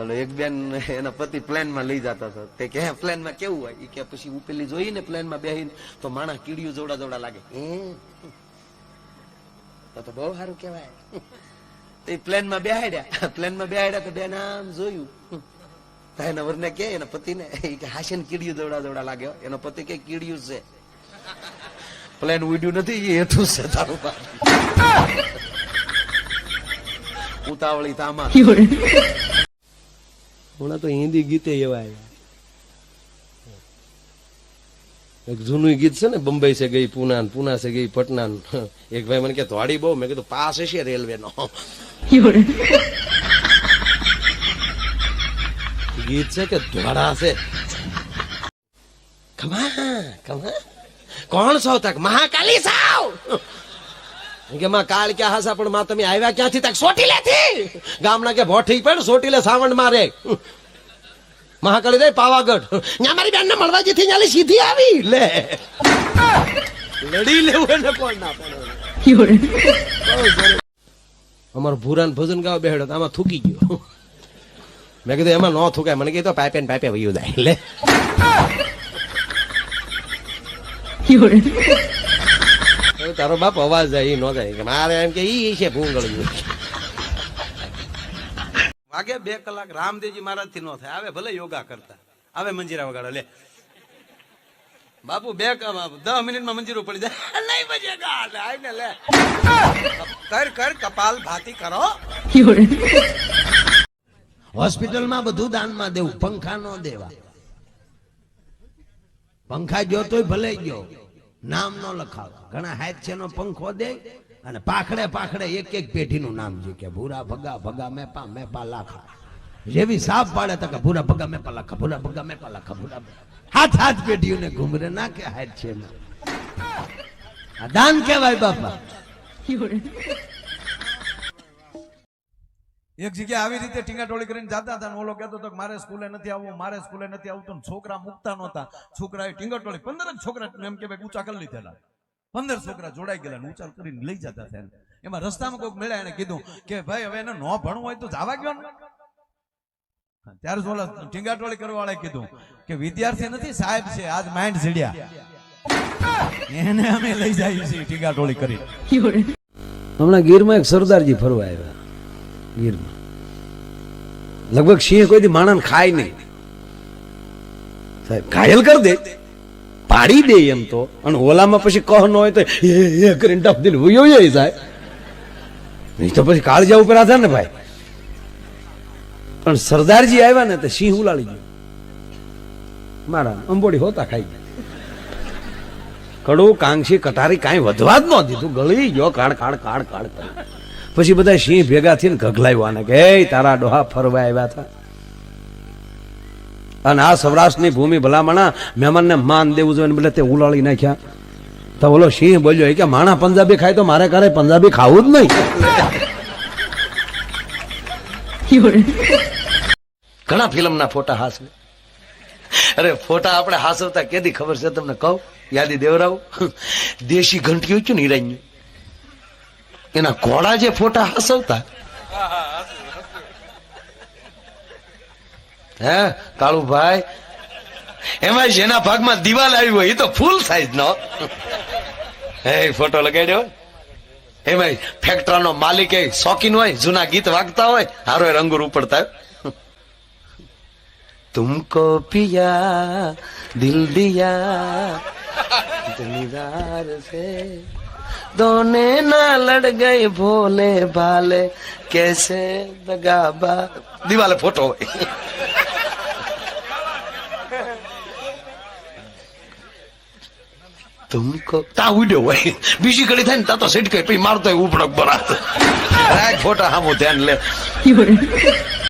તો એક બેન એના પતિ પ્લેન માં લઈ જતા હતા. તે કે પ્લેન માં કેવું હોય? કે પછી ઉપેલી જોઈ ને પ્લેન માં બેહીને તો માણસ કીડીયું જોડા જોડા લાગે. તો બહુ સારું કેવાય. પ્લેન માં બેહાડ્યા તો બેન આમ જોયું. એના વરને કે એના પતિ ને કે હાશે ને કીડીયું જોડા જોડા લાગે. એનો પતિ કે કીડીયું છે, પ્લેન ઉડ્યું નથી, એ હેઠું છે તારું. ઉતાવળી તામા. હમણાં તો હિન્દી ગીતે એવા આવ્યા. એક જૂનું ગીત છે ને, બંબઈ સે ગઈ પૂના, પૂના સે ગઈ પટના. એક ભાઈ મને કે ધોળી બહુ. મેં કીધું પાસ હશે રેલવે નો. ગીત છે કે ધોળા છે. કોણ સૌ તક? મહાકાલી સાવ કે માં કાળ ક્યાં હાસા, પણ માં તમે આવ્યા ક્યાંથી? તક સોટીલે થી. ગામના કે ભોઠી પણ સોટીલે સાવણ મારે. મહાકાળી દે પાવાગઢ. ત્યાં મારી બેન ને મળવા જેથી ત્યાં સીધી આવી. લે લડી લેવું એને કોણ ના પડે. અમારો ભૂરાન ભજન ગાવા બેહડો તો આમાં થૂકી ગયો. મેં કીધું એમાં ન થૂકાય. મને કીધું પાઇપે ને પાઇપે વયું જાય. લે તારો બાપ અવાજ જાય ન જાય કે મારે એમ કે ઈ છે ભૂંગળ્યું. વાગે 2 કલાક રામદેવજી મહારાજ થી નો થાય. આવે ભલે યોગા કરતા, આવે મંજીરા વગાડો. લે બાપુ 10 મિનિટમાં મંજીરું પડી જાય. નહીં બજેગા. આવીને લે કર કપાલ ભાતી કરો. હોસ્પિટલમાં બધું દાનમાં દેવું, પંખા નો દેવા. પંખા ગયો તોય ભલે ગયો, નામ નો લખાવ. ઘણા હાથ છે નો પંખો દે અને પાખડે પાખડે એક એક પેઢીનું નામ છે કે ભૂરા ભગા ભગા મેપા લાખા. જેવી સાપ પાડે તો કે ભૂરા ભગા મેપા લાખા, ભૂરા ભગા મેપા લાખા, ભૂરા હાથ પેઢીઓને ઘુમરે ના કે હાથ છે. આ દાન કહેવાય બાપા. એક જગ્યાએ આવી રીતે ટીંગાટોળી કરીને જતા હતા. ઓલો કહેતો હતો કે મારે સ્કૂલે નથી આવવું, મારે સ્કૂલે નથી આવતું. છોકરા મૂકતા નહોતા. છોકરાએ ટીંગાટોળી 15 જ છોકરા એમ કે ભાઈ ઊંચા કરી લીધેલા. 15 છોકરા જોડાઈ ગયેલા, ઊંચા કરીને લઈ જતા હતા. એમાં રસ્તામાં કોઈક મળ્યા, એને કીધું કે ભાઈ હવે એને ન ભણવું હોય તો જવા ગયો ને. ત્યારે ઓલા ટીંગાટોળી કરવા વાળાએ કીધું કે વિદ્યાર્થી નથી સાહેબ છે, આજ માઇન્ડ ઝીડ્યા, એને અમે લઈ જઈએ છીએ ટીંગાટોળી કરી. હમણાં ગીરમાં એક સરદારજી ફરવા આવ્યા. ગીરમાં લગભગ સિંહ કોઈ દી માણસ ખાય નહીં સાહેબ, ઘાયલ કરી દે, પાડી દે એમ તો. અને ઓલામાં પછી કહ ન હોય તો એ કરીને ટપ દિલ વયો જાય. નહીં તો પછી કાળજા ઉપર આધાર ને ભાઈ. પણ સરદારજી આવ્યા ને તો સિંહ ઉલાળી ગયો. મારા અંબોડી હોતા ખાઈ ગયા. કડું કાંક્ષી કટારી કાંઈ વધવા જ ન દીધું, ગળી ગયો. કાળ કાળ કાળ કાળ કરી. પછી બધા સિંહ ભેગા થઈને ગગલાવ્યા કે તારા ડોહા ફરવા આવ્યા હતા. અને આ સૌરાષ્ટ્રની ભૂમિ ભલામણા મહેમાનને માન દેવું જોઈએ, બદલે તે ઉલાળી નાખ્યા. તો ઓલો સિંહ બોલ્યો કે માણા પંજાબી ખાય તો મારે કારે પંજાબી ખાવું જ નહીં. ઘણા ફિલ્મના ફોટા હાસવે. અરે ફોટા આપણે હાસવતા કેદી ખબર છે તમને કહું? યાદી દેવરાવ દેશી ઘંટીયું છું ને હિરાન્યું, એના ઘોડા જે ફોટા હાસવતા. હે કાળુભાઈ, એમાં જેના ભાગમાં દિવાલ આવી હોય એ તો ફૂલ સાઈઝ નો હે ફોટો લગાડ્યો. એમાં ફેક્ટરીનો માલિક શોખીન હોય, જૂના ગીત વાગતા હોય, હારો રંગૂર ઉપડતા. તુમકો પિયા દિલ દિયા જમીદાર સે दोने ना लड़ गए भोले भाले कैसे दगाबा. દિવાલે ફોટો હોય. તુમકો તા ઉડ્યો હોય, બીજી ઘડી થાય ને તા તો સીટ કઈ પછી મારતો ઉપડક બરાત. ફોટા હામો ધ્યાન લે.